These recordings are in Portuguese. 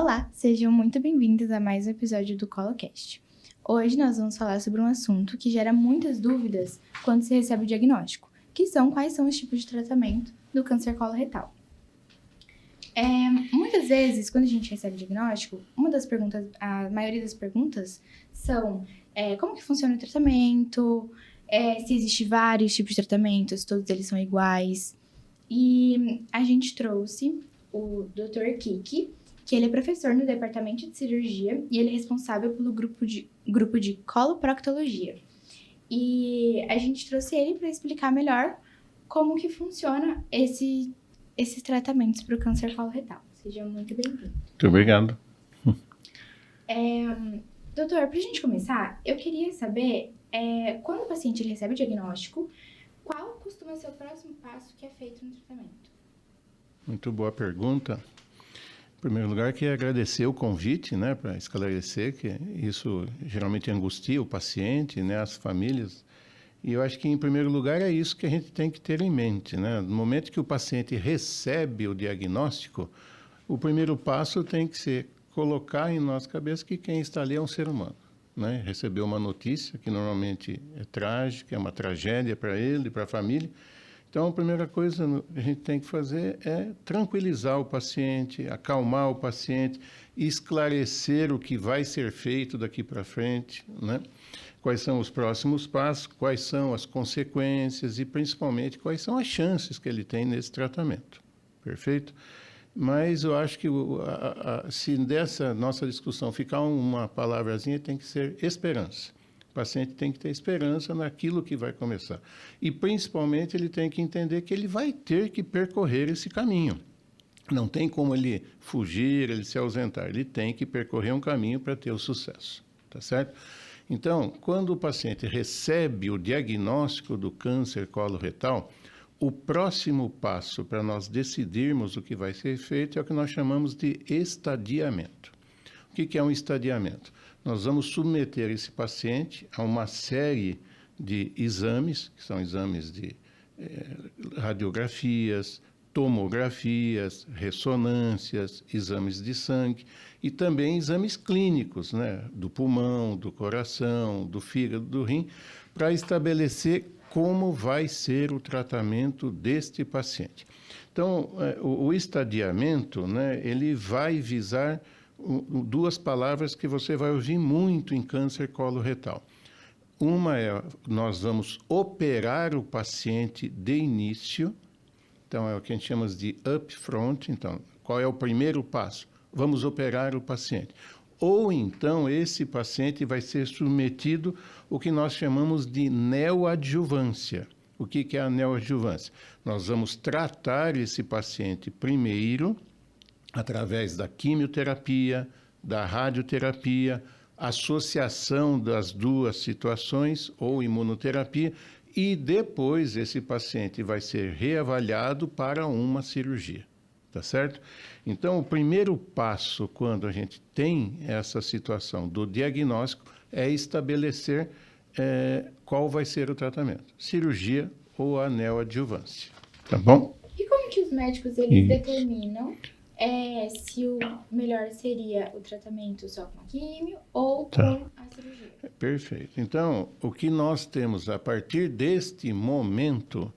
Olá, sejam muito bem-vindos a mais um episódio do ColoCast. Hoje nós vamos falar sobre um assunto que gera muitas dúvidas quando se recebe o diagnóstico, que são quais são os tipos de tratamento do câncer coloretal. Muitas vezes, quando a gente recebe o diagnóstico, a maioria das perguntas são como que funciona o tratamento, se existem vários tipos de tratamentos, todos eles são iguais. E a gente trouxe o Dr. Kiki, que ele é professor no departamento de cirurgia e ele é responsável pelo grupo de coloproctologia. E a gente trouxe ele para explicar melhor como que funciona esses tratamentos para o câncer coloretal. Seja muito bem-vindo. Muito obrigado. Doutor, para a gente começar, eu queria saber, quando o paciente ele recebe o diagnóstico, qual costuma ser o próximo passo que é feito no tratamento? Muito boa pergunta. Em primeiro lugar, queria agradecer o convite, para esclarecer que isso geralmente angustia o paciente, as famílias. E eu acho que, em primeiro lugar, é isso que a gente tem que ter em mente, No momento que o paciente recebe o diagnóstico, o primeiro passo tem que ser colocar em nossa cabeça que quem está ali é um ser humano, Recebeu uma notícia que normalmente é trágica, é uma tragédia para ele, para a família. Então, a primeira coisa que a gente tem que fazer é tranquilizar o paciente, acalmar o paciente, esclarecer o que vai ser feito daqui para frente, Quais são os próximos passos, quais são as consequências e, principalmente, quais são as chances que ele tem nesse tratamento. Perfeito? Mas eu acho que se dessa nossa discussão ficar uma palavrazinha, tem que ser esperança. O paciente tem que ter esperança naquilo que vai começar. E, principalmente, ele tem que entender que ele vai ter que percorrer esse caminho. Não tem como ele fugir, ele se ausentar. Ele tem que percorrer um caminho para ter o sucesso. Tá certo? Então, quando o paciente recebe o diagnóstico do câncer coloretal, o próximo passo para nós decidirmos o que vai ser feito é o que nós chamamos de estadiamento. O que é um estadiamento? Nós vamos submeter esse paciente a uma série de exames, que são exames de radiografias, tomografias, ressonâncias, exames de sangue e também exames clínicos, do pulmão, do coração, do fígado, do rim, para estabelecer como vai ser o tratamento deste paciente. Então, o estadiamento, ele vai visar duas palavras que você vai ouvir muito em câncer coloretal. Uma é, nós vamos operar o paciente de início, então é o que a gente chama de upfront. Então, qual é o primeiro passo? Vamos operar o paciente. Ou então esse paciente vai ser submetido ao que nós chamamos de neoadjuvância. O que é a neoadjuvância? Nós vamos tratar esse paciente primeiro através da quimioterapia, da radioterapia, associação das duas situações ou imunoterapia, e depois esse paciente vai ser reavaliado para uma cirurgia, tá certo? Então, o primeiro passo quando a gente tem essa situação do diagnóstico é estabelecer qual vai ser o tratamento, cirurgia ou a neoadjuvância, tá bom? E como que os médicos eles determinam se o melhor seria o tratamento só com a químio ou com a cirurgia? Perfeito. Então, o que nós temos a partir deste momento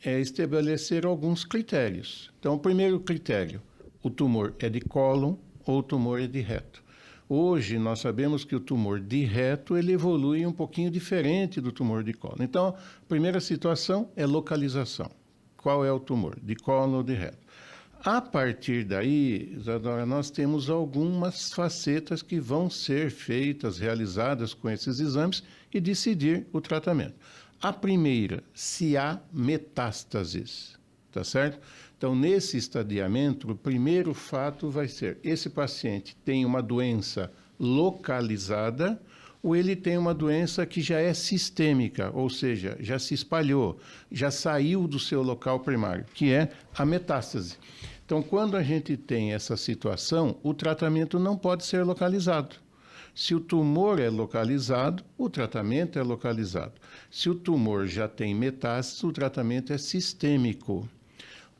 é estabelecer alguns critérios. Então, o primeiro critério, o tumor é de cólon ou o tumor é de reto. Hoje, nós sabemos que o tumor de reto ele evolui um pouquinho diferente do tumor de cólon. Então, a primeira situação é localização. Qual é o tumor, de cólon ou de reto? A partir daí, Isadora, nós temos algumas facetas que vão ser feitas, realizadas com esses exames e decidir o tratamento. A primeira, se há metástases, tá certo? Então, nesse estadiamento, o primeiro fato vai ser, esse paciente tem uma doença localizada ou ele tem uma doença que já é sistêmica, ou seja, já se espalhou, já saiu do seu local primário, que é a metástase. Então, quando a gente tem essa situação, o tratamento não pode ser localizado. Se o tumor é localizado, o tratamento é localizado. Se o tumor já tem metástase, o tratamento é sistêmico.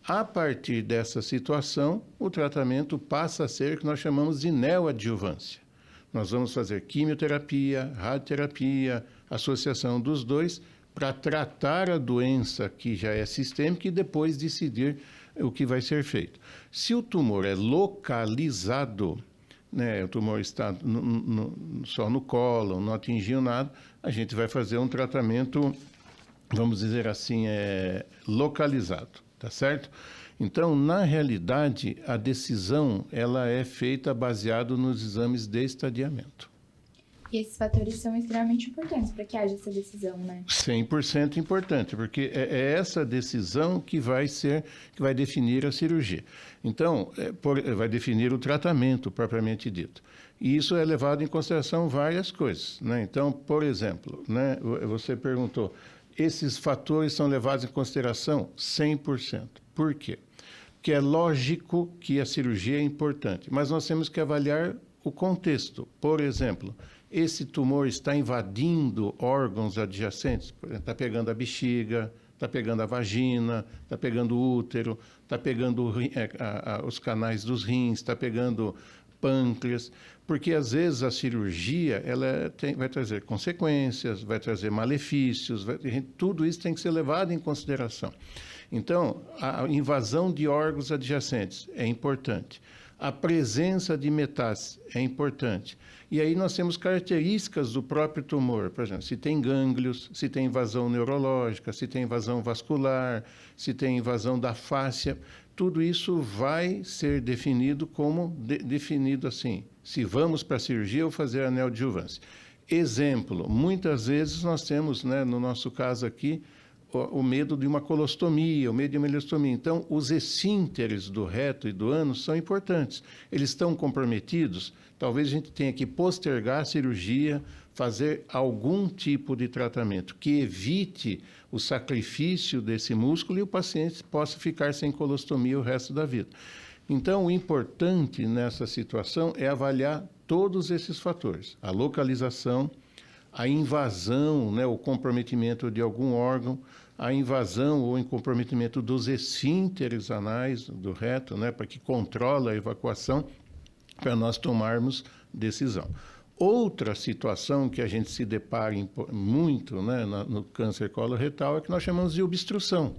A partir dessa situação, o tratamento passa a ser o que nós chamamos de neoadjuvância. Nós vamos fazer quimioterapia, radioterapia, associação dos dois, para tratar a doença que já é sistêmica e depois decidir o que vai ser feito. Se o tumor é localizado, né, o tumor está só no cólon, não atingiu nada, a gente vai fazer um tratamento, vamos dizer assim, localizado, tá certo? Então, na realidade, a decisão ela é feita baseado nos exames de estadiamento. E esses fatores são extremamente importantes para que haja essa decisão, né? 100% importante, porque é essa decisão que vai definir a cirurgia. Então, vai definir o tratamento propriamente dito. E isso é levado em consideração várias coisas, né? Então, por exemplo, né, você perguntou, esses fatores são levados em consideração 100%. Por quê? Porque é lógico que a cirurgia é importante, mas nós temos que avaliar o contexto. Por exemplo, esse tumor está invadindo órgãos adjacentes, está pegando a bexiga, está pegando a vagina, está pegando o útero, está pegando os canais dos rins, está pegando pâncreas, porque às vezes a cirurgia vai trazer consequências, vai trazer malefícios, tudo isso tem que ser levado em consideração. Então, a invasão de órgãos adjacentes é importante. A presença de metástase é importante. E aí nós temos características do próprio tumor, por exemplo, se tem gânglios, se tem invasão neurológica, se tem invasão vascular, se tem invasão da fáscia, tudo isso vai ser definido definido assim, se vamos para a cirurgia ou fazer a neoadjuvância. Exemplo, muitas vezes nós temos, né, no nosso caso aqui, o medo de uma colostomia, o medo de uma ileostomia. Então, os esfínteres do reto e do ânus são importantes. Eles estão comprometidos, talvez a gente tenha que postergar a cirurgia, fazer algum tipo de tratamento que evite o sacrifício desse músculo e o paciente possa ficar sem colostomia o resto da vida. Então, o importante nessa situação é avaliar todos esses fatores. A localização, a invasão, né, o comprometimento de algum órgão, a invasão ou o comprometimento dos esfínteres anais do reto, né, para que controla a evacuação, para nós tomarmos decisão. Outra situação que a gente se depara muito, né, no câncer coloretal é que nós chamamos de obstrução.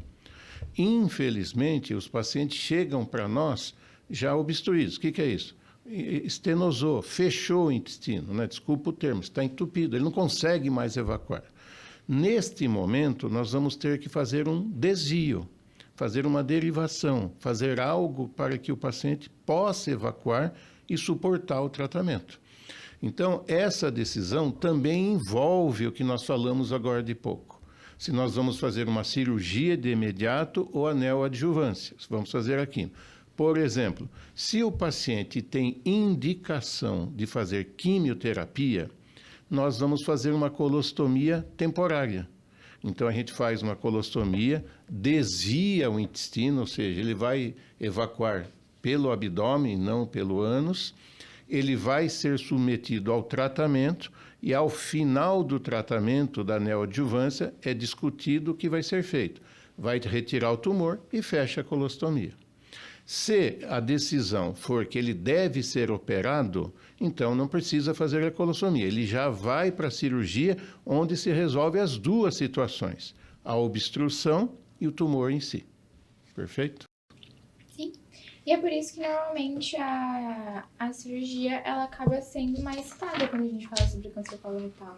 Infelizmente, os pacientes chegam para nós já obstruídos. O que é isso? Estenosou, fechou o intestino, né? Desculpa o termo, está entupido, ele não consegue mais evacuar. Neste momento, nós vamos ter que fazer um desvio, fazer uma derivação, fazer algo para que o paciente possa evacuar e suportar o tratamento. Então, essa decisão também envolve o que nós falamos agora de pouco. Se nós vamos fazer uma cirurgia de imediato ou a neoadjuvância, vamos fazer aqui. Por exemplo, se o paciente tem indicação de fazer quimioterapia, nós vamos fazer uma colostomia temporária. Então, a gente faz uma colostomia, desvia o intestino, ou seja, ele vai evacuar pelo abdômen, não pelo ânus. Ele vai ser submetido ao tratamento e, ao final do tratamento da neoadjuvância, é discutido o que vai ser feito. Vai retirar o tumor e fecha a colostomia. Se a decisão for que ele deve ser operado, então não precisa fazer a colostomia. Ele já vai para a cirurgia, onde se resolve as duas situações, a obstrução e o tumor em si. Perfeito? Sim. E é por isso que normalmente a cirurgia ela acaba sendo mais citada quando a gente fala sobre câncer coloretal,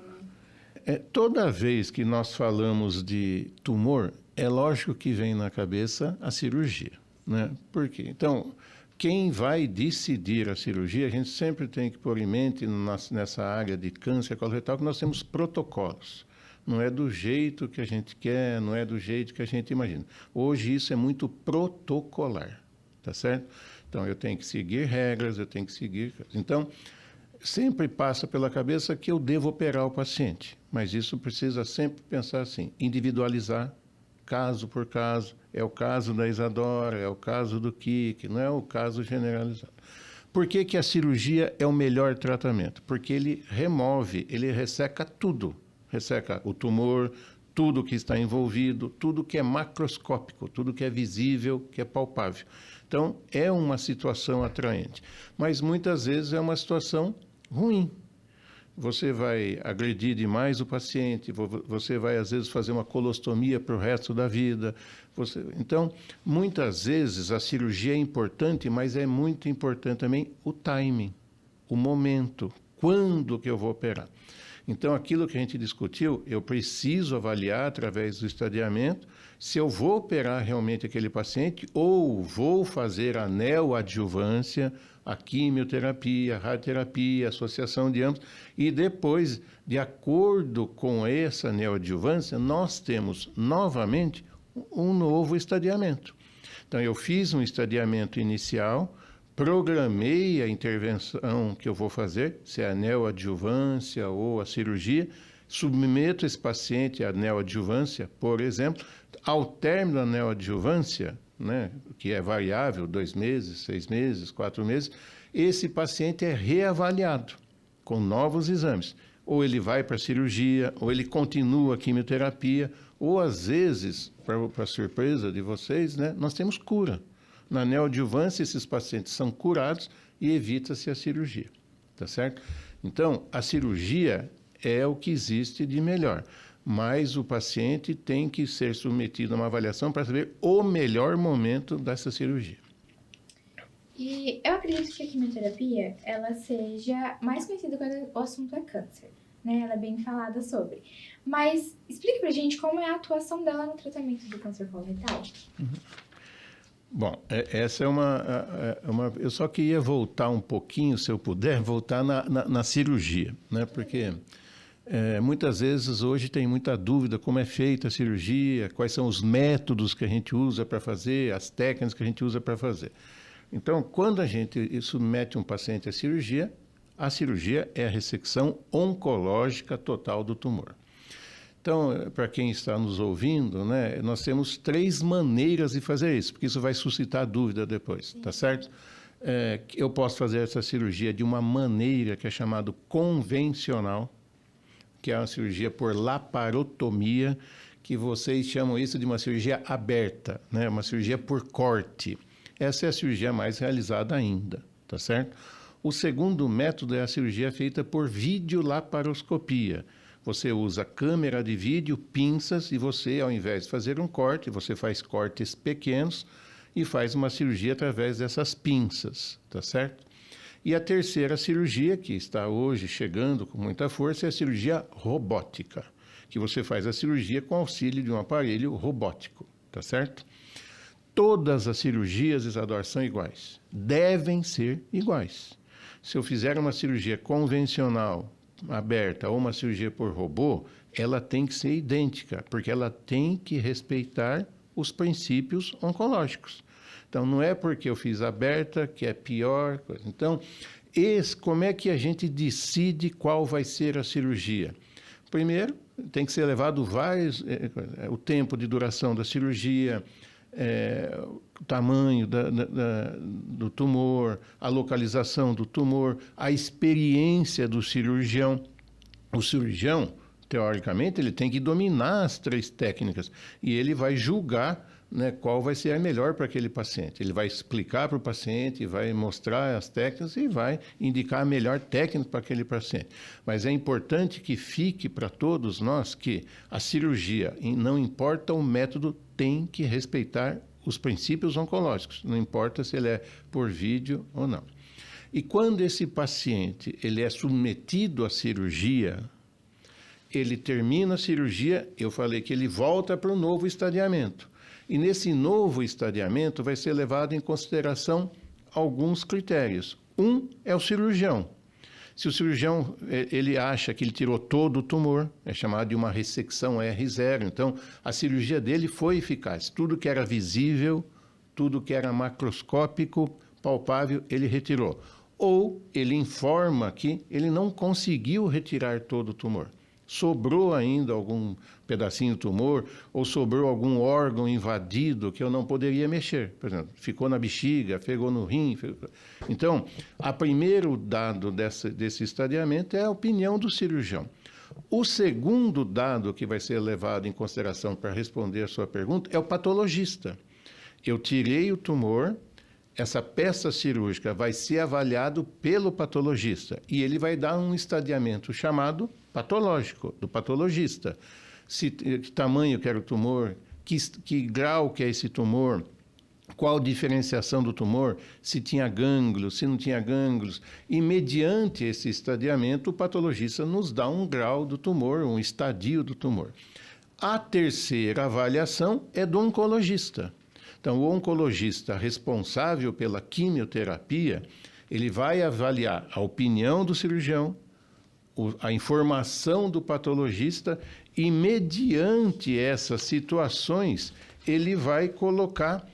né? Toda vez que nós falamos de tumor, é lógico que vem na cabeça a cirurgia. Né? Por quê? Então, quem vai decidir a cirurgia, a gente sempre tem que pôr em mente nessa área de câncer coloretal que nós temos protocolos. Não é do jeito que a gente quer, não é do jeito que a gente imagina. Hoje isso é muito protocolar, tá certo? Então, eu tenho que seguir regras, eu tenho que seguir... Então, sempre passa pela cabeça que eu devo operar o paciente, mas isso precisa sempre pensar assim, individualizar, caso por caso. É o caso da Isadora, é o caso do Kiki, não é o caso generalizado. Por que a cirurgia é o melhor tratamento? Porque ele remove, ele resseca tudo. Resseca o tumor, tudo que está envolvido, tudo que é macroscópico, tudo que é visível, que é palpável. Então, é uma situação atraente, mas muitas vezes é uma situação ruim. Você vai agredir demais o paciente, você vai, às vezes, fazer uma colostomia para o resto da vida. Então, muitas vezes, a cirurgia é importante, mas é muito importante também o timing, o momento, quando que eu vou operar. Então, aquilo que a gente discutiu, eu preciso avaliar, através do estadiamento, se eu vou operar realmente aquele paciente ou vou fazer a neoadjuvância, a quimioterapia, a radioterapia, a associação de ambos, e depois, de acordo com essa neoadjuvância, nós temos novamente um novo estadiamento. Então, eu fiz um estadiamento inicial, programei a intervenção que eu vou fazer, se é a neoadjuvância ou a cirurgia, submeto esse paciente à neoadjuvância, por exemplo, ao término da neoadjuvância, né, que é variável, 2 meses, 6 meses, 4 meses, esse paciente é reavaliado com novos exames. Ou ele vai para a cirurgia, ou ele continua a quimioterapia, ou às vezes, para surpresa de vocês, né, nós temos cura. Na neoadjuvância, esses pacientes são curados e evita-se a cirurgia, tá certo? Então, a cirurgia é o que existe de melhor, mas o paciente tem que ser submetido a uma avaliação para saber o melhor momento dessa cirurgia. E eu acredito que a quimioterapia, ela seja mais conhecida quando o assunto é câncer, né? Ela é bem falada sobre. Mas explique pra gente como é a atuação dela no tratamento do câncer coloretal. Bom, essa é uma... Eu só queria voltar um pouquinho, se eu puder, voltar na cirurgia, né? Porque muitas vezes hoje tem muita dúvida como é feita a cirurgia, quais são os métodos que a gente usa para fazer, as técnicas que a gente usa para fazer. Então, quando a gente submete um paciente à cirurgia, a cirurgia é a ressecção oncológica total do tumor. Então, para quem está nos ouvindo, né, nós temos 3 maneiras de fazer isso, porque isso vai suscitar dúvida depois, tá certo? Eu posso fazer essa cirurgia de uma maneira que é chamada convencional, que é uma cirurgia por laparotomia, que vocês chamam isso de uma cirurgia aberta, né, uma cirurgia por corte. Essa é a cirurgia mais realizada ainda, tá certo? O segundo método é a cirurgia feita por videolaparoscopia. Você usa câmera de vídeo, pinças, e você, ao invés de fazer um corte, você faz cortes pequenos e faz uma cirurgia através dessas pinças, tá certo? E a terceira cirurgia, que está hoje chegando com muita força, é a cirurgia robótica, que você faz a cirurgia com auxílio de um aparelho robótico, tá certo? Todas as cirurgias, Isadora, são iguais, devem ser iguais. Se eu fizer uma cirurgia convencional, aberta ou uma cirurgia por robô, ela tem que ser idêntica, porque ela tem que respeitar os princípios oncológicos. Então, não é porque eu fiz aberta que é pior coisa. Então, como é que a gente decide qual vai ser a cirurgia? Primeiro, tem que ser levado o tempo de duração da cirurgia, o tamanho do tumor, a localização do tumor, a experiência do cirurgião. O cirurgião, teoricamente, ele tem que dominar as 3 técnicas e ele vai julgar, né, qual vai ser a melhor para aquele paciente. Ele vai explicar para o paciente, vai mostrar as técnicas e vai indicar a melhor técnica para aquele paciente. Mas é importante que fique para todos nós que a cirurgia, não importa o método, tem que respeitar os princípios oncológicos, não importa se ele é por vídeo ou não. E quando esse paciente ele é submetido à cirurgia, ele termina a cirurgia, eu falei que ele volta para o novo estadiamento. E nesse novo estadiamento vai ser levado em consideração alguns critérios. Um é o cirurgião. Se o cirurgião ele acha que ele tirou todo o tumor, é chamado de uma ressecção R0. Então, a cirurgia dele foi eficaz. Tudo que era visível, tudo que era macroscópico, palpável, ele retirou. Ou ele informa que ele não conseguiu retirar todo o tumor. Sobrou ainda algum pedacinho do tumor ou sobrou algum órgão invadido que eu não poderia mexer. Por exemplo, ficou na bexiga, pegou no rim. Então, o primeiro dado desse estadiamento é a opinião do cirurgião. O segundo dado que vai ser levado em consideração para responder a sua pergunta é o patologista. Eu tirei o tumor, essa peça cirúrgica vai ser avaliado pelo patologista e ele vai dar um estadiamento chamado patológico, do patologista. Que tamanho que era o tumor, que grau que é esse tumor, qual a diferenciação do tumor, se tinha gânglios, se não tinha gânglios. E, mediante esse estadiamento, o patologista nos dá um grau do tumor, um estadio do tumor. A terceira avaliação é do oncologista. Então, o oncologista responsável pela quimioterapia, ele vai avaliar a opinião do cirurgião, a informação do patologista e, mediante essas situações, ele vai colocar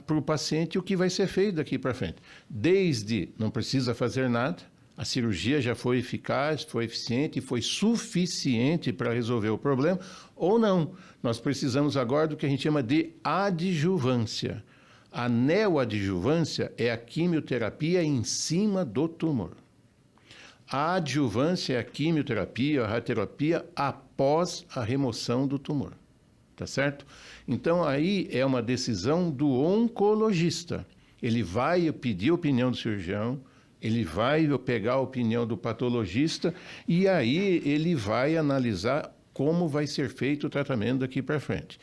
para o paciente o que vai ser feito daqui para frente. Desde não precisa fazer nada, a cirurgia já foi eficaz, foi eficiente, foi suficiente para resolver o problema, ou não. Nós precisamos agora do que a gente chama de adjuvância. A neoadjuvância é a quimioterapia em cima do tumor. A adjuvância é a quimioterapia, a radioterapia após a remoção do tumor. Tá certo? Então, aí é uma decisão do oncologista. Ele vai pedir a opinião do cirurgião, ele vai pegar a opinião do patologista e aí ele vai analisar como vai ser feito o tratamento daqui para frente.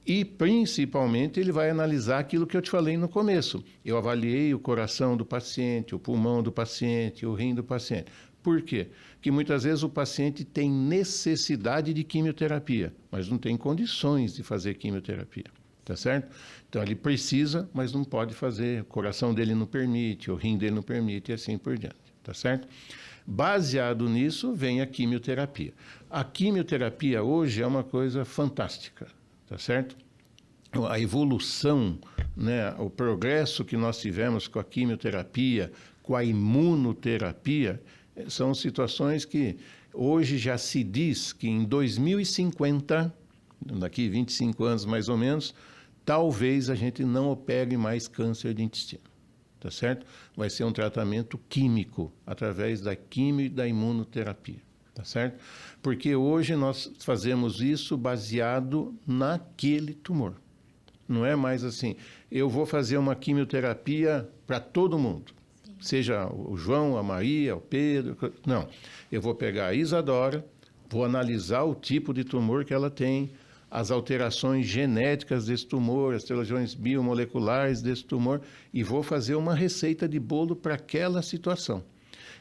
E, principalmente, ele vai analisar aquilo que eu te falei no começo. Eu avaliei o coração do paciente, o pulmão do paciente, o rim do paciente. Por quê? Porque muitas vezes o paciente tem necessidade de quimioterapia, mas não tem condições de fazer quimioterapia, tá certo? Então ele precisa, mas não pode fazer, o coração dele não permite, o rim dele não permite e assim por diante, tá certo? Baseado nisso vem a quimioterapia. A quimioterapia hoje é uma coisa fantástica, tá certo? A evolução, né, o progresso que nós tivemos com a quimioterapia, com a imunoterapia, são situações que hoje já se diz que em 2050, daqui 25 anos mais ou menos, talvez a gente não opere mais câncer de intestino, tá certo? Vai ser um tratamento químico, através da quimio e da imunoterapia, tá certo? Porque hoje nós fazemos isso baseado naquele tumor. Não é mais assim, eu vou fazer uma quimioterapia para todo mundo. Seja o João, a Maria, o Pedro. Não. Eu vou pegar a Isadora, vou analisar o tipo de tumor que ela tem, as alterações genéticas desse tumor, as alterações biomoleculares desse tumor, e vou fazer uma receita de bolo para aquela situação.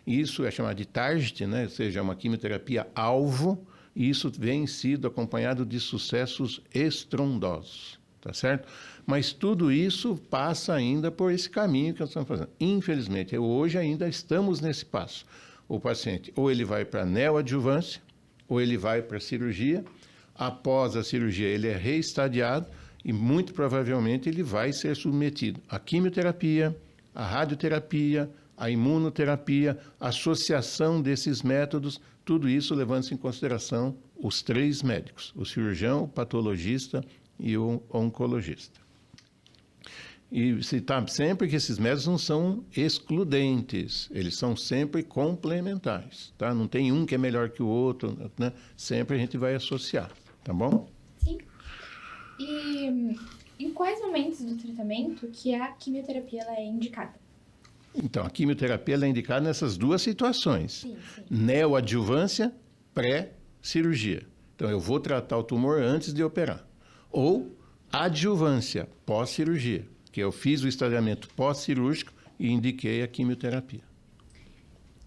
Isso é chamado de target, né? Ou seja, uma quimioterapia alvo, e isso vem sido acompanhado de sucessos estrondosos. Tá certo? Mas tudo isso passa ainda por esse caminho que nós estamos fazendo. Infelizmente, hoje ainda estamos nesse passo. O paciente, ou ele vai para a neoadjuvância, ou ele vai para a cirurgia. Após a cirurgia, ele é reestadiado e, muito provavelmente, ele vai ser submetido à quimioterapia, à radioterapia, à imunoterapia, a associação desses métodos, tudo isso levando-se em consideração os três médicos, o cirurgião, o patologista e o oncologista. E se tá sempre que esses métodos não são excludentes, eles são sempre complementares, tá? Não tem um que é melhor que o outro, né? Sempre a gente vai associar, tá bom? Sim. E em quais momentos do tratamento que a quimioterapia ela é indicada? Então, a quimioterapia ela é indicada nessas duas situações. Sim, sim. Neoadjuvância, pré-cirurgia. Então, eu vou tratar o tumor antes de operar. Ou adjuvância, pós-cirurgia, que eu fiz o estadiamento pós-cirúrgico e indiquei a quimioterapia.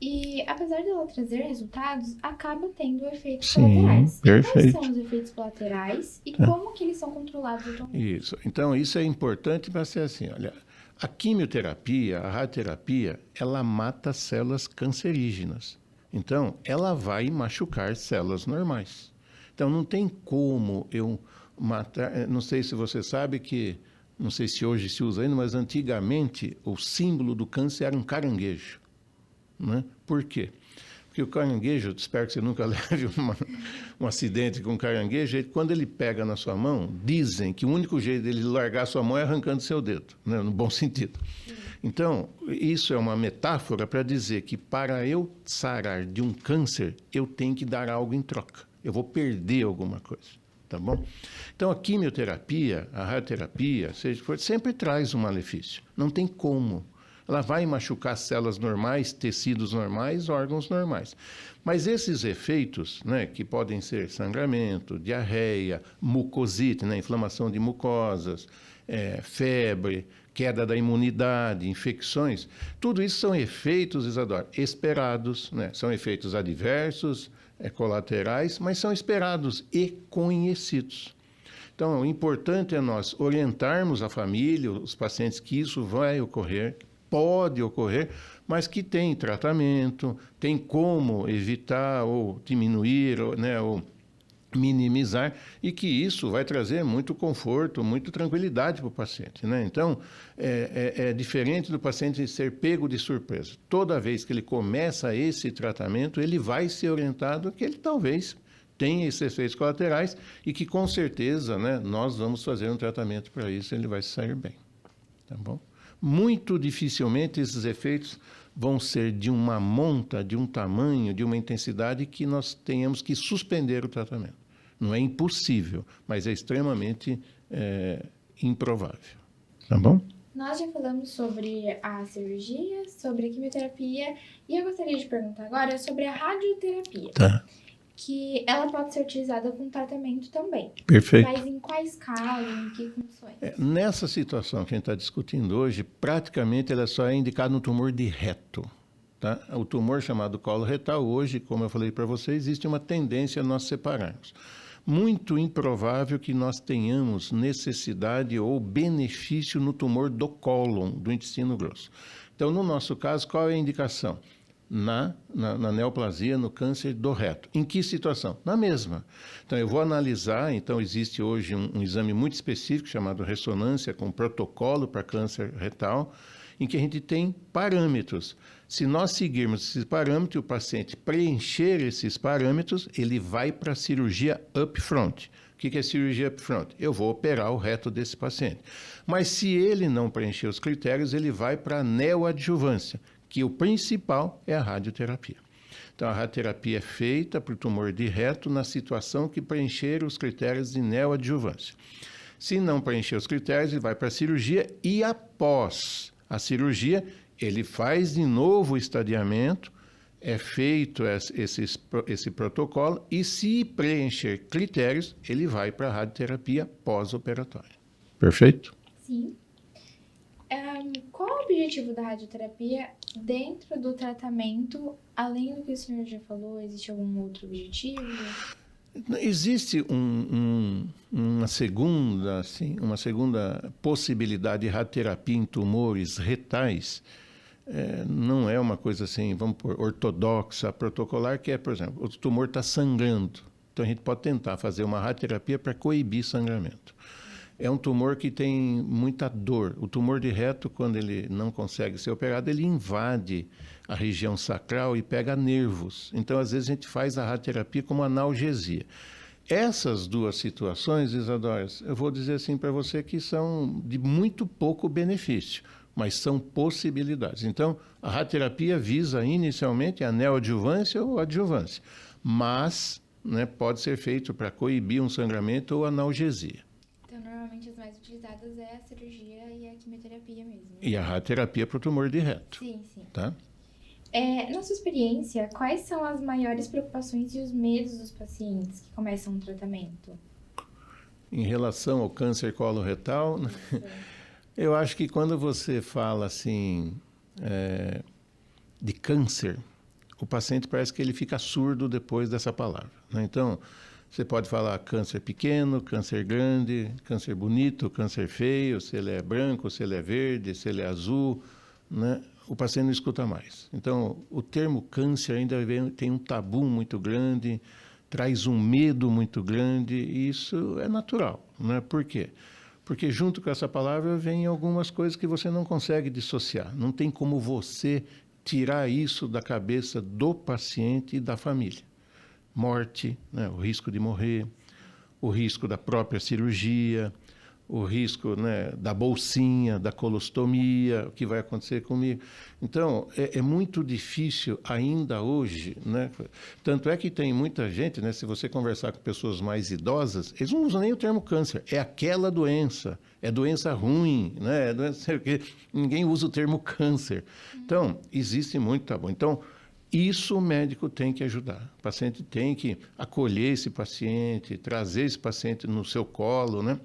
E, apesar dela trazer resultados, acaba tendo efeitos Sim, colaterais. perfeito. Quais são os efeitos colaterais e como que eles são controlados atualmente? Isso. Então, isso é importante para ser assim, olha, a quimioterapia, a radioterapia, ela mata células cancerígenas. Então, ela vai machucar células normais. Então, não tem como eu matar... Não sei se você sabe que, não sei se hoje se usa ainda, mas antigamente o símbolo do câncer era um caranguejo. Né? Por quê? Porque o caranguejo, espero que você nunca leve um acidente com um caranguejo, quando ele pega na sua mão, dizem que o único jeito dele largar a sua mão é arrancando seu dedo, né? No bom sentido. Então, isso é uma metáfora para dizer que para eu sarar de um câncer, eu tenho que dar algo em troca. Eu vou perder alguma coisa, tá bom? Então, a quimioterapia, a radioterapia, seja o que for, sempre traz um malefício. Não tem como. Ela vai machucar células normais, tecidos normais, órgãos normais. Mas esses efeitos, né, que podem ser sangramento, diarreia, mucosite, né, inflamação de mucosas, febre, queda da imunidade, infecções, tudo isso são efeitos, Isadora, esperados, né? São efeitos adversos, colaterais, mas são esperados e conhecidos. Então, o importante é nós orientarmos a família, os pacientes, que isso vai ocorrer, pode ocorrer, mas que tem tratamento, tem como evitar ou diminuir, né, ou minimizar, e que isso vai trazer muito conforto, muita tranquilidade para o paciente, né? Então, é diferente do paciente ser pego de surpresa. Toda vez que ele começa esse tratamento, ele vai ser orientado que ele talvez tenha esses efeitos colaterais e que, com certeza, né, nós vamos fazer um tratamento para isso e ele vai sair bem, tá bom? Muito dificilmente esses efeitos vão ser de uma monta, de um tamanho, de uma intensidade que nós tenhamos que suspender o tratamento. Não é impossível, mas é extremamente improvável. Tá bom? Nós já falamos sobre a cirurgia, sobre a quimioterapia, e eu gostaria de perguntar agora sobre a radioterapia. Tá. Que ela pode ser utilizada com tratamento também. Perfeito. Mas em quais casos, em que funções? Nessa situação que a gente está discutindo hoje, praticamente ela só é indicada no tumor de reto. Tá? O tumor chamado colo retal, hoje, como eu falei para você, existe uma tendência a nós separarmos. Muito improvável que nós tenhamos necessidade ou benefício no tumor do cólon, do intestino grosso. Então, no nosso caso, qual é a indicação? Na neoplasia, no câncer do reto. Em que situação? Na mesma. Então, eu vou analisar, então existe hoje um exame muito específico chamado ressonância com protocolo para câncer retal, em que a gente tem parâmetros. Se nós seguirmos esses parâmetros e o paciente preencher esses parâmetros, ele vai para a cirurgia upfront. O que é cirurgia upfront? Eu vou operar o reto desse paciente. Mas se ele não preencher os critérios, ele vai para a neoadjuvância, que o principal é a radioterapia. Então, a radioterapia é feita para o tumor de reto na situação que preencher os critérios de neoadjuvância. Se não preencher os critérios, ele vai para a cirurgia e após a cirurgia, ele faz de novo o estadiamento, é feito esse protocolo e se preencher critérios, ele vai para a radioterapia pós-operatória. Perfeito? Sim. Qual é o objetivo da radioterapia dentro do tratamento? Além do que o senhor já falou, existe algum outro objetivo? Existe uma segunda possibilidade de radioterapia em tumores retais. Não é uma coisa assim, vamos pôr, ortodoxa, protocolar, que é, por exemplo, o tumor está sangrando. Então, a gente pode tentar fazer uma radioterapia para coibir sangramento. É um tumor que tem muita dor. O tumor de reto, quando ele não consegue ser operado, ele invade a região sacral e pega nervos. Então, às vezes, a gente faz a radioterapia como analgesia. Essas duas situações, Isadora, eu vou dizer assim para você que são de muito pouco benefício, mas são possibilidades. Então, a radioterapia visa inicialmente a neoadjuvância ou adjuvância, mas, né, pode ser feito para coibir um sangramento ou analgesia. Então, normalmente as mais utilizadas é a cirurgia e a quimioterapia mesmo. E a radioterapia para o tumor de reto. Sim, sim. Tá? Na sua experiência, quais são as maiores preocupações e os medos dos pacientes que começam o tratamento? Em relação ao câncer coloretal, eu acho que quando você fala assim de câncer, o paciente parece que ele fica surdo depois dessa palavra, né? Então, você pode falar câncer pequeno, câncer grande, câncer bonito, câncer feio, se ele é branco, se ele é verde, se ele é azul, né? O paciente não escuta mais. Então, o termo câncer ainda tem um tabu muito grande, traz um medo muito grande, e isso é natural, né? Por quê? Porque junto com essa palavra vem algumas coisas que você não consegue dissociar. Não tem como você tirar isso da cabeça do paciente e da família. Morte, né? O risco de morrer, o risco da própria cirurgia, o risco, né, da bolsinha, da colostomia, o que vai acontecer comigo. Então, é muito difícil ainda hoje, né? Tanto é que tem muita gente, né, se você conversar com pessoas mais idosas, eles não usam nem o termo câncer, é aquela doença, é doença ruim, né? É doença que ninguém usa o termo câncer. Então, existe muito tabu. Então, isso o médico tem que ajudar. O paciente tem que acolher esse paciente, trazer esse paciente no seu colo, né?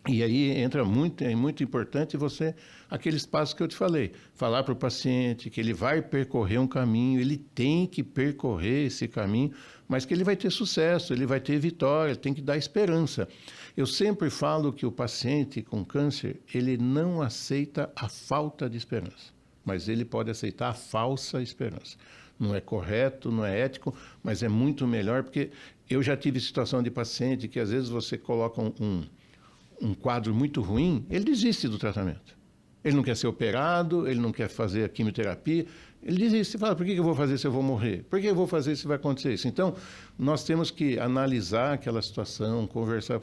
E aí entra muito, é muito importante você, aqueles passos que eu te falei, falar para o paciente que ele vai percorrer um caminho, ele tem que percorrer esse caminho, mas que ele vai ter sucesso, ele vai ter vitória, ele tem que dar esperança. Eu sempre falo que o paciente com câncer, ele não aceita a falta de esperança, mas ele pode aceitar a falsa esperança. Não é correto, não é ético, mas é muito melhor, porque eu já tive situação de paciente que às vezes você coloca um quadro muito ruim, ele desiste do tratamento. Ele não quer ser operado, ele não quer fazer a quimioterapia, ele desiste. Você fala, por que eu vou fazer se eu vou morrer? Por que eu vou fazer se vai acontecer isso? Então, nós temos que analisar aquela situação, conversar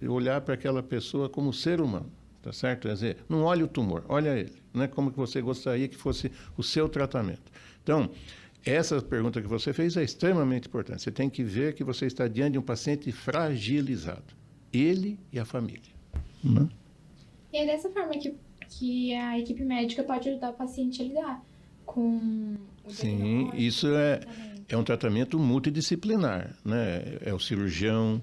e olhar para aquela pessoa como ser humano, tá certo? Quer dizer, não olhe o tumor, olha ele, né? Como que você gostaria que fosse o seu tratamento. Então, essa pergunta que você fez é extremamente importante. Você tem que ver que você está diante de um paciente fragilizado. Ele e a família. Né? E é dessa forma que a equipe médica pode ajudar o paciente a lidar com o Sim, isso é um tratamento multidisciplinar, né? É o cirurgião,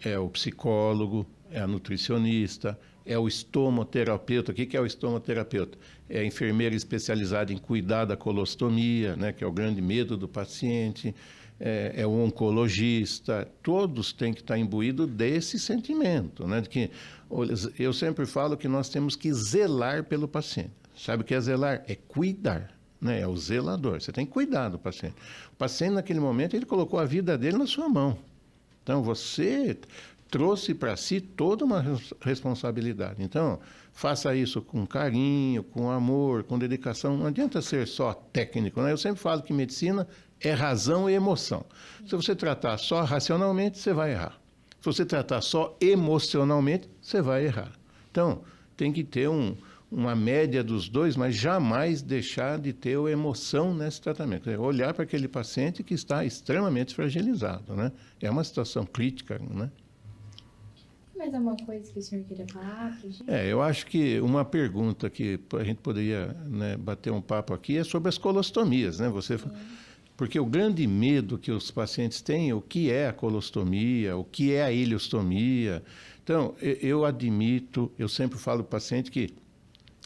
é o psicólogo, é a nutricionista, é o estomoterapeuta. O que é o estomoterapeuta? É a enfermeira especializada em cuidar da colostomia, né? Que é o grande medo do paciente. É o oncologista, todos têm que estar imbuídos desse sentimento, né? De que eu sempre falo que nós temos que zelar pelo paciente. Sabe o que é zelar? É cuidar, né? É o zelador. Você tem que cuidar do paciente. O paciente, naquele momento, ele colocou a vida dele na sua mão. Então, você trouxe para si toda uma responsabilidade. Então, faça isso com carinho, com amor, com dedicação. Não adianta ser só técnico, né? Eu sempre falo que medicina é razão e emoção. Se você tratar só racionalmente, você vai errar. Se você tratar só emocionalmente, você vai errar. Então, tem que ter uma média dos dois, mas jamais deixar de ter a emoção nesse tratamento. É olhar para aquele paciente que está extremamente fragilizado, né? É uma situação crítica, né? Mais alguma coisa que o senhor queria falar pra gente? Eu acho que uma pergunta que a gente poderia, né, bater um papo aqui é sobre as colostomias, né? Porque o grande medo que os pacientes têm é o que é a colostomia, o que é a ileostomia. Então, eu admito, eu sempre falo para o paciente que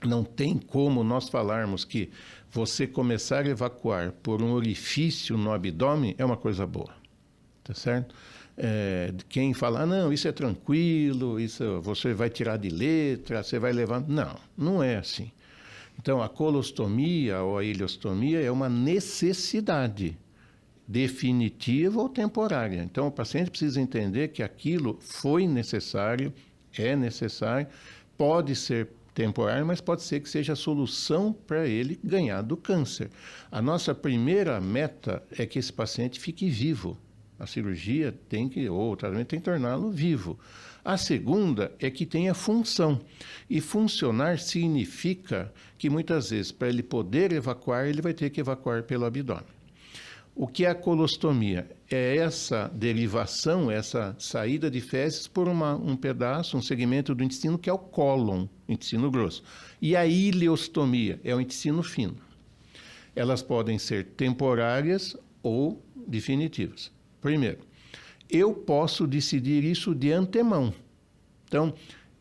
não tem como nós falarmos que você começar a evacuar por um orifício no abdômen é uma coisa boa, tá certo? Quem fala, não, isso é tranquilo, isso você vai tirar de letra, você vai levar... Não, não é assim. Então, a colostomia ou a ileostomia é uma necessidade definitiva ou temporária. Então, o paciente precisa entender que aquilo foi necessário, é necessário, pode ser temporário, mas pode ser que seja a solução para ele ganhar do câncer. A nossa primeira meta é que esse paciente fique vivo. A cirurgia ou o tratamento tem que torná-lo vivo. A segunda é que tenha função. E funcionar significa que muitas vezes, para ele poder evacuar, ele vai ter que evacuar pelo abdômen. O que é a colostomia? É essa derivação, essa saída de fezes por um pedaço, um segmento do intestino que é o cólon, intestino grosso. E a ileostomia é o intestino fino. Elas podem ser temporárias ou definitivas. Primeiro, eu posso decidir isso de antemão. Então,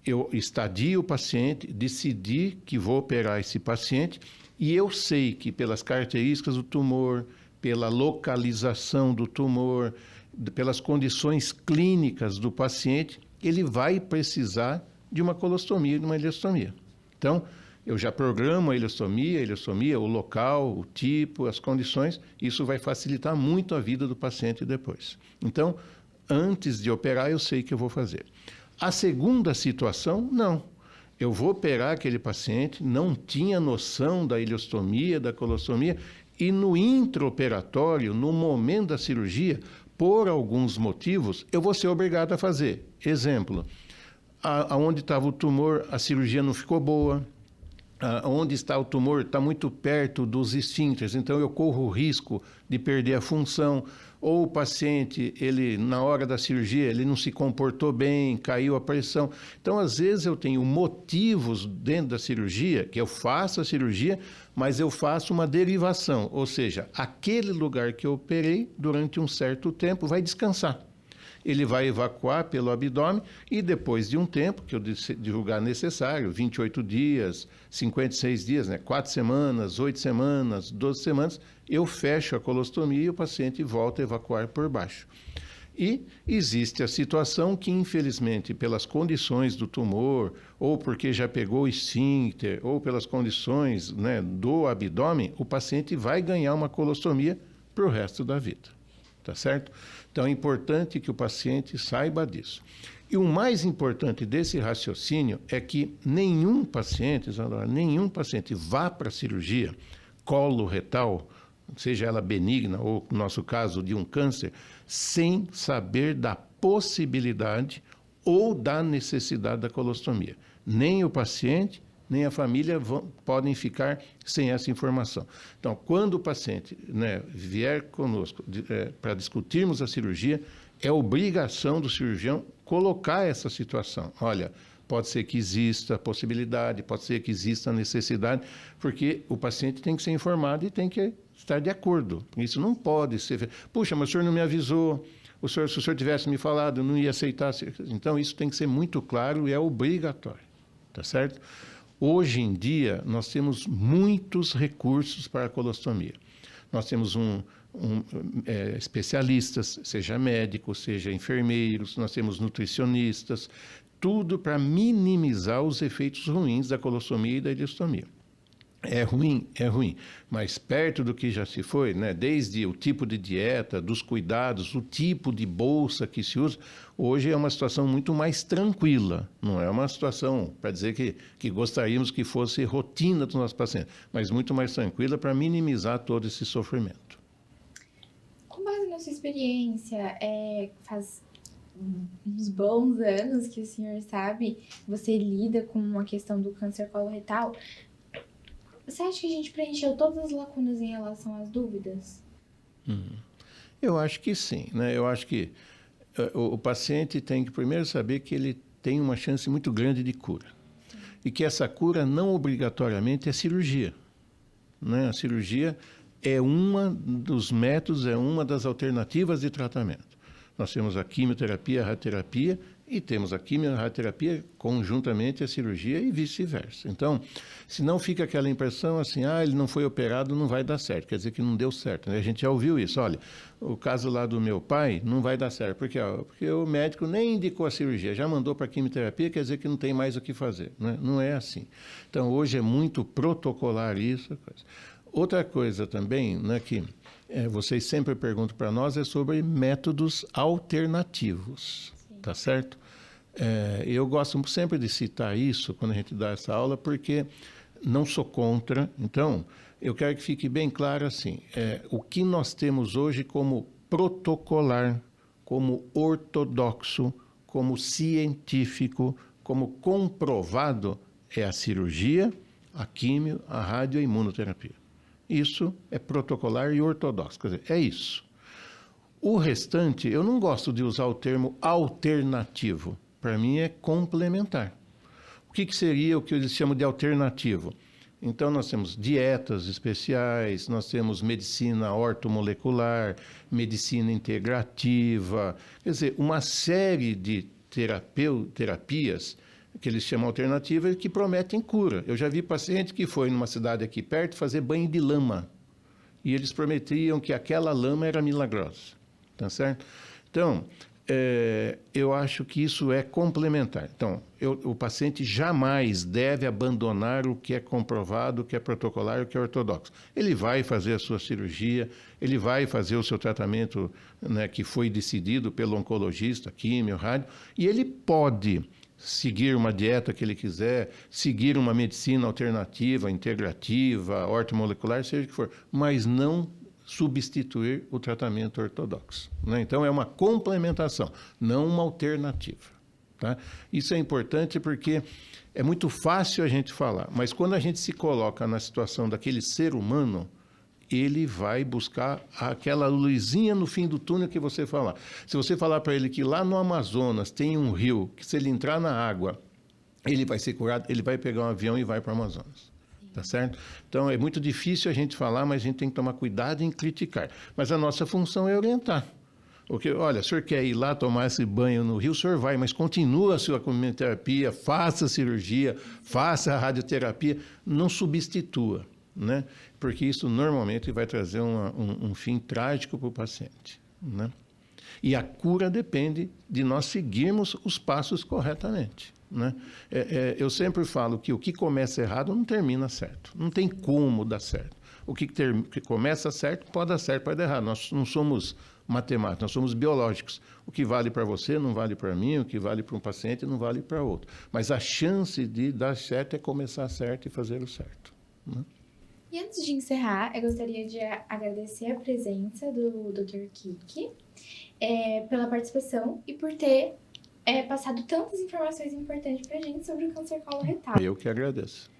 eu estadio o paciente, decidi que vou operar esse paciente e eu sei que pelas características do tumor, pela localização do tumor, pelas condições clínicas do paciente, ele vai precisar de uma colostomia, de uma ileostomia. Então, eu já programo a ileostomia, o local, o tipo, as condições, isso vai facilitar muito a vida do paciente depois. Então, antes de operar, eu sei que eu vou fazer. A segunda situação, não. Eu vou operar aquele paciente, não tinha noção da ileostomia, da colostomia, e no intraoperatório, no momento da cirurgia, por alguns motivos, eu vou ser obrigado a fazer. Exemplo, Aonde estava o tumor, a cirurgia não ficou boa. Onde está o tumor está muito perto dos esfíncteres, então eu corro o risco de perder a função. Ou o paciente, ele na hora da cirurgia, ele não se comportou bem, caiu a pressão. Então, às vezes, eu tenho motivos dentro da cirurgia, que eu faço a cirurgia, mas eu faço uma derivação. Ou seja, aquele lugar que eu operei, durante um certo tempo, vai descansar. Ele vai evacuar pelo abdômen e depois de um tempo, que eu julgar necessário, 28 dias, 56 dias, 4 semanas, 8 semanas, 12 semanas, eu fecho a colostomia e o paciente volta a evacuar por baixo. E existe a situação que, infelizmente, pelas condições do tumor, ou porque já pegou o esfíncter, ou pelas condições do abdômen, o paciente vai ganhar uma colostomia para o resto da vida. Tá certo? Então, é importante que o paciente saiba disso. E o mais importante desse raciocínio é que nenhum paciente vá para a cirurgia coloretal, seja ela benigna ou, no nosso caso, de um câncer, sem saber da possibilidade ou da necessidade da colostomia. Nem o paciente, nem a família podem ficar sem essa informação. Então, quando o paciente vier conosco para discutirmos a cirurgia, é obrigação do cirurgião colocar essa situação. Olha, pode ser que exista a possibilidade, pode ser que exista a necessidade, porque o paciente tem que ser informado e tem que estar de acordo. Isso não pode ser... Puxa, mas o senhor não me avisou, se o senhor tivesse me falado, eu não ia aceitar. Então, isso tem que ser muito claro e é obrigatório. Tá certo? Hoje em dia, nós temos muitos recursos para a colostomia. Nós temos especialistas, seja médicos, seja enfermeiros, nós temos nutricionistas, tudo para minimizar os efeitos ruins da colostomia e da ileostomia. É ruim, mas perto do que já se foi, desde o tipo de dieta, dos cuidados, o tipo de bolsa que se usa, hoje é uma situação muito mais tranquila, não é uma situação para dizer que gostaríamos que fosse rotina dos nossos pacientes, mas muito mais tranquila para minimizar todo esse sofrimento. Com base na sua experiência, faz uns bons anos que o senhor sabe, você lida com a questão do câncer coloretal. Você acha que a gente preencheu todas as lacunas em relação às dúvidas? Eu acho que sim. Eu acho que o paciente tem que primeiro saber que ele tem uma chance muito grande de cura. Sim. E que essa cura não obrigatoriamente é cirurgia. A cirurgia é dos métodos, é uma das alternativas de tratamento. Nós temos a quimioterapia, a radioterapia, e temos a quimio e a radioterapia conjuntamente a cirurgia e vice-versa. Então, se não fica aquela impressão assim, ele não foi operado, não vai dar certo, quer dizer que não deu certo. A gente já ouviu isso, olha, o caso lá do meu pai não vai dar certo, porque o médico nem indicou a cirurgia, já mandou para a quimioterapia, quer dizer que não tem mais o que fazer. Não é assim. Então, hoje é muito protocolar isso. Outra coisa também, que vocês sempre perguntam para nós, é sobre métodos alternativos. Tá certo? Eu gosto sempre de citar isso quando a gente dá essa aula, porque não sou contra. Então, eu quero que fique bem claro assim, o que nós temos hoje como protocolar, como ortodoxo, como científico, como comprovado, é a cirurgia, a químio, a rádio e a imunoterapia. Isso é protocolar e ortodoxo, quer dizer, é isso. O restante, eu não gosto de usar o termo alternativo. Para mim é complementar. O que seria o que eles chamam de alternativo? Então, nós temos dietas especiais, nós temos medicina ortomolecular, medicina integrativa, quer dizer, uma série de terapias que eles chamam alternativas que prometem cura. Eu já vi paciente que foi numa cidade aqui perto fazer banho de lama e eles prometiam que aquela lama era milagrosa. Tá certo? Então, eu acho que isso é complementar. Então, o paciente jamais deve abandonar o que é comprovado, o que é protocolar, o que é ortodoxo. Ele vai fazer a sua cirurgia, ele vai fazer o seu tratamento que foi decidido pelo oncologista, químio, rádio, e ele pode seguir uma dieta que ele quiser, seguir uma medicina alternativa, integrativa, ortomolecular, seja o que for, mas não substituir o tratamento ortodoxo. Então, é uma complementação, não uma alternativa. Tá? Isso é importante porque é muito fácil a gente falar, mas quando a gente se coloca na situação daquele ser humano, ele vai buscar aquela luzinha no fim do túnel que você falar. Se você falar para ele que lá no Amazonas tem um rio, que se ele entrar na água, ele vai ser curado, ele vai pegar um avião e vai para o Amazonas. Tá certo? Então, é muito difícil a gente falar, mas a gente tem que tomar cuidado em criticar. Mas a nossa função é orientar. Porque, olha, o senhor quer ir lá tomar esse banho no rio, o senhor vai, mas continua a sua quimioterapia, faça a cirurgia, faça a radioterapia, não substitua, né? Porque isso normalmente vai trazer um fim trágico para o paciente, né? E a cura depende de nós seguirmos os passos corretamente, né? Eu sempre falo que o que começa errado não termina certo, não tem como dar certo. O que começa certo pode dar certo, pode dar errado. Nós não somos matemáticos, nós somos biológicos. O que vale para você não vale para mim, o que vale para um paciente não vale para outro. Mas a chance de dar certo é começar certo e fazer o certo, né? E antes de encerrar, eu gostaria de agradecer a presença do Dr. Kiki, pela participação e por ter passado tantas informações importantes para a gente sobre o câncer coloretal. Eu que agradeço.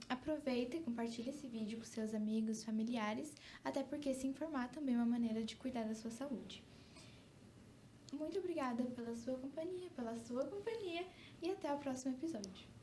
Aproveita e compartilhe esse vídeo com seus amigos, familiares, até porque se informar também é uma maneira de cuidar da sua saúde. Muito obrigada pela sua companhia e até o próximo episódio.